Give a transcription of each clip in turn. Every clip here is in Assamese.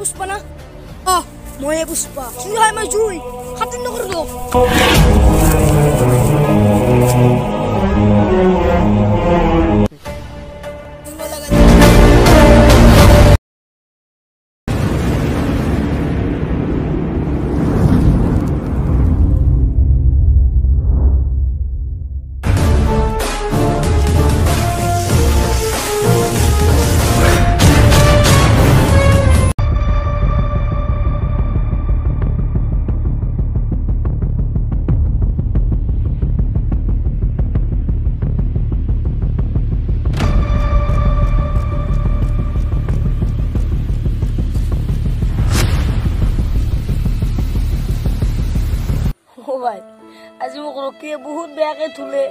পুষ্পা না মই পুষ্পা জুই হয় মই জুই খাতিৰ নকৰ লোক আজি মোক ৰকিয়ে বহুত বেয়াকে থুলে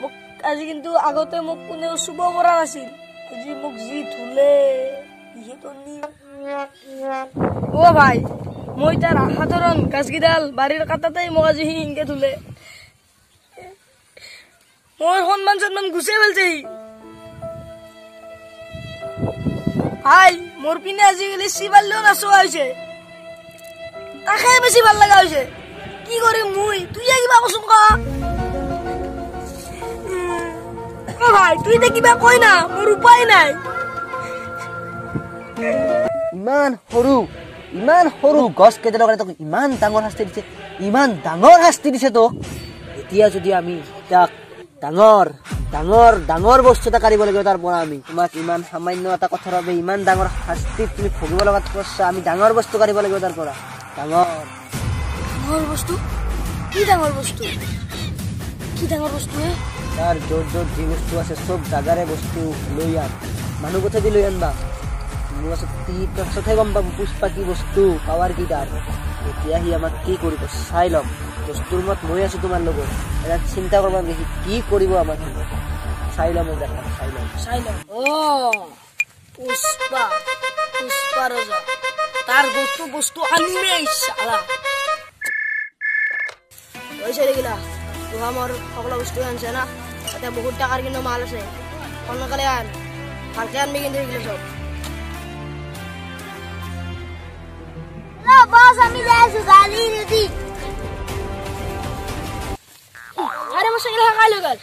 মোক আজি কিন্তু আগতে মোক কোনেও চুব পৰা নাছিল আজি মোক যি থুলে ও ভাই মই তাৰ সাধাৰণ গাছগিডাল বাৰীৰ কাটাতেই মোক আজি হিংকে থুলে মোৰ সন্মান গুচাই পেলছে ভাই মোৰ পিনে আজিকালি চিবালেও নাচোৱা হৈছে তাকে বেছি ভাল লগা হৈছে কি করে মুই তুই কিবা কসুম ক ভাই তুই তো কিবা কই না মোর উপায় নাই ইমান সৰু গছ কেইডালৰ কাৰণে তোক ইমান ডাঙৰ শাস্তি দিছে তো এতিয়া যদি আমি তাক ডাঙৰ বস্তু এটা কাঢ়িব লাগিব তাৰ পৰা আমি তোমাক ইমান সামান্য এটা কথাৰ বাবে ইমান ডাঙৰ শাস্তি তুমি ভুগিব লগাত পৰছা আমি ডাঙৰ বস্তু কাঢ়িব লাগিব তাৰ পৰা ডাঙৰ বস্তু কি ডাঙৰ বস্তু তাৰ য'ত যি বস্তু আছে চব জাগাৰে বস্তু লৈ আন মানুহ কথা দি লৈ আনবা মোৰ পাছতহে গম পাব পুষ্পা কি বস্তু পাৱাৰ কি তাৰ এতিয়া সি আমাক কি কৰিব চাই ল'ম বস্তুৰ মত মই আছো তোমাৰ লগত এটা চিন্তা কৰিব দেখি কি কৰিব আমাক চাই ল'ম পুষ্পা ৰজা তাৰ বস্তু আনিমে ইচ্ছা পয়সা দেখিলা তো আমার সকল বস্তু আনছে না তাতে বহুত টাকার কিন্তু মাল আছে অন্যকালে আন ভালকে আনবি কিন্তু এগুলো সব বস আমি যাইছো গালি রেডি আরে মোটরসাইকেল হাঁকাইলো গেল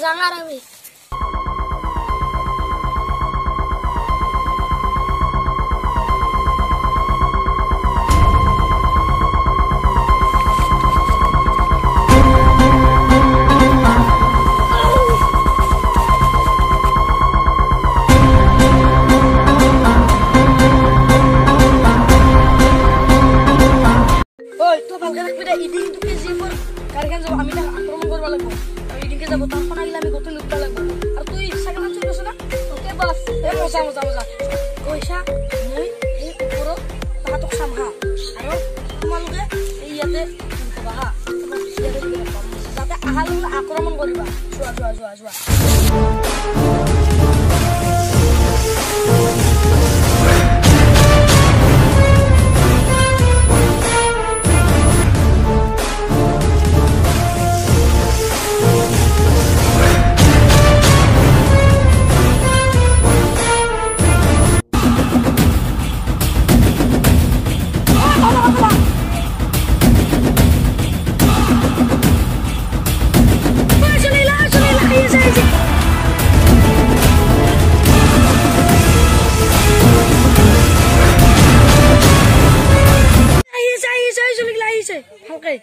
জানার আমি তো ভালকে রাখবি না ইদিন তোকে যে পর কারখানা যাব আমি না আক্রমণ করবা লাগবো এদিকে যাবো তার ফোন আগলে আমি গত লুকটা লাগবো আর তুই সাইকেল চলছ না ওকে বাস এ মজা পয়সা মই এই উপর তাহাতক সামহা আর তোমালোকে এই ইয়াতে বাহা যাতে আহাল আক্রমণ করিবা যোৱা Okay.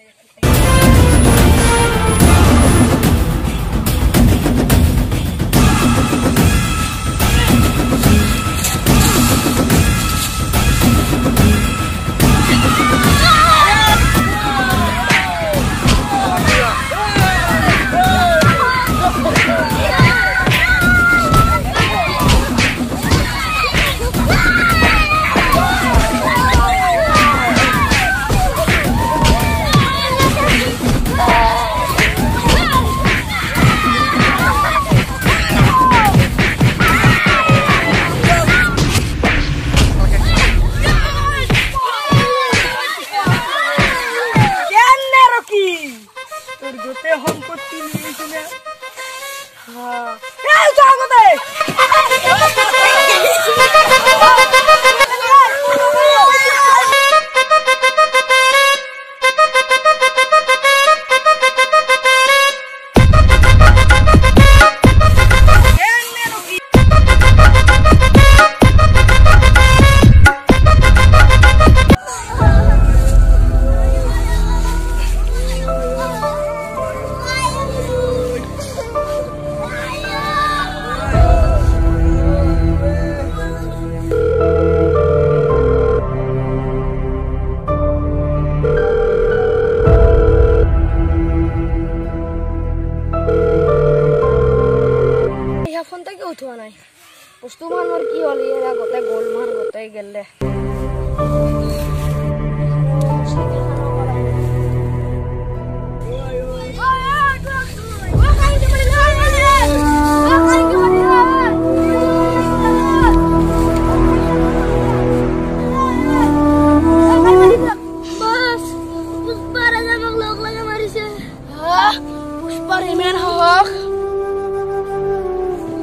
গোটেই গেলে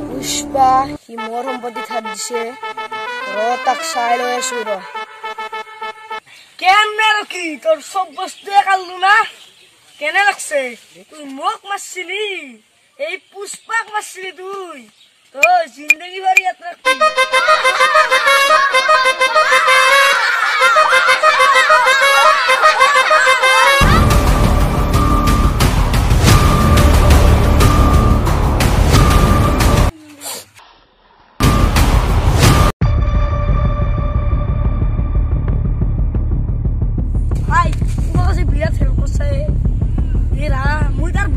পুষ্পা সি মোৰ সম্পত্তি থাক দিছে তাক চাই লৈ আছো কেনে ৰখি তোৰ চব বস্তুৱে কালো না কেনে লাগছে তুই মোক মাৰছিলি এই পুষ্পাক মাৰছিলি তুই তই জিন্দগী ভৰি ইয়াত ৰাখবি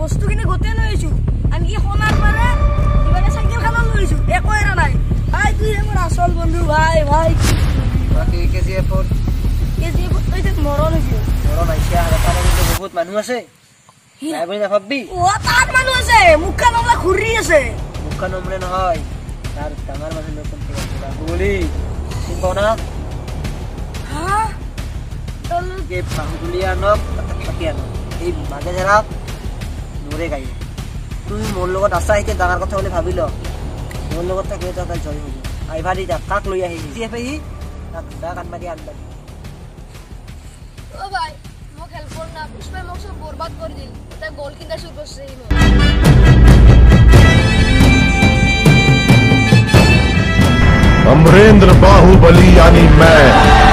বস্তু কিনে গোটেই লৈ আহিছো আনকি সোণাৰ পাৰে কিবাকে চাইকেল খানো লৈ আহিছো একো এৰা নাই ভাই তুই মোৰ আচল বন্ধু ভাই ভাই বাকি কেজিএফৰ তই তাক মৰণ হৈছে মৰণ আহিছে আৰু তাৰে কিন্তু বহুত মানুহ আছে নাই বুলি নাভাববি তাত মানুহ আছে মুখখন নমলা ঘূৰি আছে মুখখন নমলে নহয় তাৰ ডাঙৰ মানুহ নতুন বাহুবলী চিনি পাও না তেওঁলোকে বাহুবলী আনক পাতি আনক এই মাগে ধৰা নৰে গাই তুমি মোৰ লগত আছা এতিয়া ডাঙৰ কথা বুলি ভাবি ল মোৰ লগত থাকিলে তই জয় হবি আহিবা দি কাক লৈ আহিবি সি তাক আনবাদি আনবাদি ও ভাই মোক হেল্প কৰ না পুষ্পাই মোক সব বৰবাদ কৰি দিল এটা গোল কিনা শুরু করছে अमरेंद्र बाहुबली यानी मैं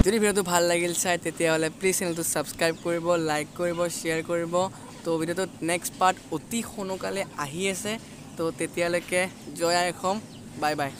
যদি ভিডিওটো ভাল লাগিল চাই তেতিয়াহ'লে প্লিজ চেনেলটো ছাবস্ক্ৰাইব কৰিব লাইক কৰিব শ্বেয়াৰ কৰিব তো ভিডিওটো নেক্সট পাৰ্ট অতি সোনকালে আহি আছে তো তেতিয়ালৈকে জয় আই অসম বাই বাই